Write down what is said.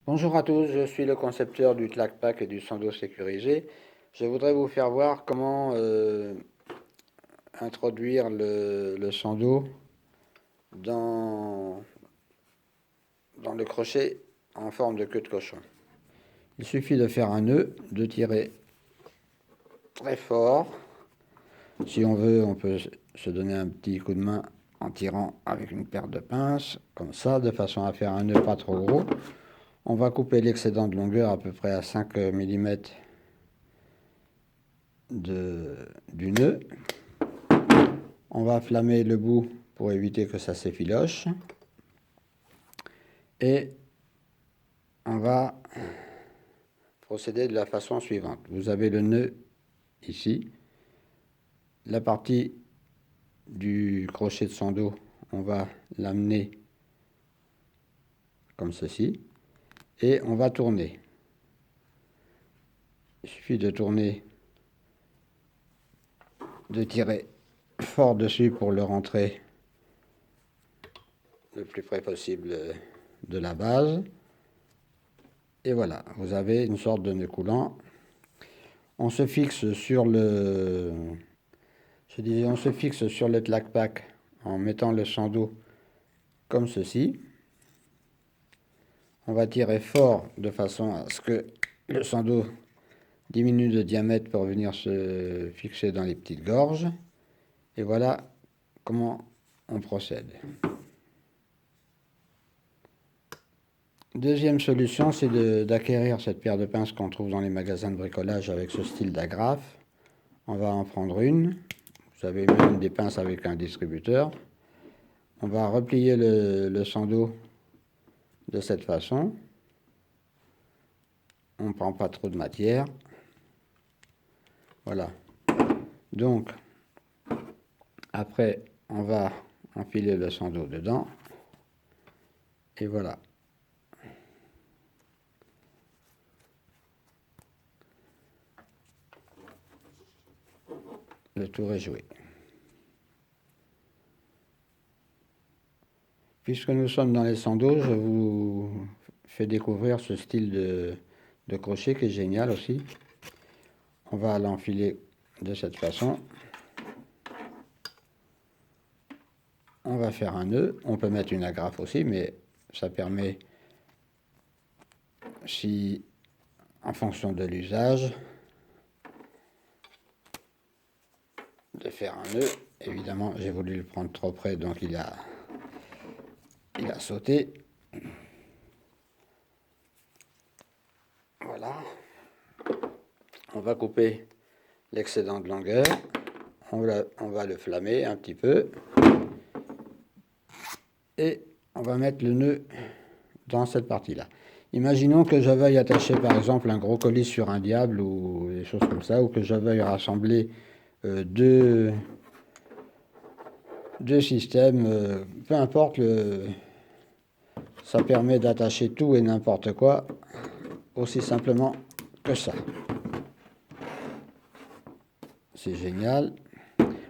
Bonjour à tous, je suis le concepteur du Tlac-Pack et du Sando sécurisé. Je voudrais vous faire voir comment introduire le Sando dans, dans le crochet en forme de queue de cochon. Il suffit de faire un nœud, de tirer très fort. Si on veut, on peut se donner un petit coup de main en tirant avec une paire de pinces, comme ça, de façon à faire un nœud pas trop gros. On va couper l'excédent de longueur à peu près à 5 mm du nœud. On va flammer le bout pour éviter que ça s'effiloche. Et on va procéder de la façon suivante. Vous avez le nœud ici. La partie du crochet de Sando, on va l'amener comme ceci. Et on va tourner. Il suffit de tourner, de tirer fort dessus pour le rentrer le plus près possible de la base. Et voilà, vous avez une sorte de nœud coulant. On se fixe sur le... on se fixe sur le Tlac-Pack en mettant le Sando comme ceci. On va tirer fort de façon à ce que le Sando diminue de diamètre pour venir se fixer dans les petites gorges. Et voilà comment on procède. Deuxième solution, c'est d'acquérir cette paire de pinces qu'on trouve dans les magasins de bricolage avec ce style d'agrafe. On va en prendre une. Vous avez même des pinces avec un distributeur. On va replier le Sando de cette façon. On ne prend pas trop de matière. Voilà. Donc, après, on va enfiler le Sando dedans. Et voilà. Le tour est joué. Puisque nous sommes dans les sandos, je vous fais découvrir ce style de crochet qui est génial aussi. On va l'enfiler de cette façon. On va faire un nœud. On peut mettre une agrafe aussi, mais ça permet, si en fonction de l'usage, de faire un nœud. Évidemment, j'ai voulu le prendre trop près, donc il a sauté. Voilà. On va couper l'excédent de longueur. On va le flammer un petit peu. Et on va mettre le nœud dans cette partie-là. Imaginons que je veuille attacher par exemple un gros colis sur un diable ou des choses comme ça, ou que je veuille rassembler deux systèmes, peu importe, ça permet d'attacher tout et n'importe quoi aussi simplement que ça. C'est génial.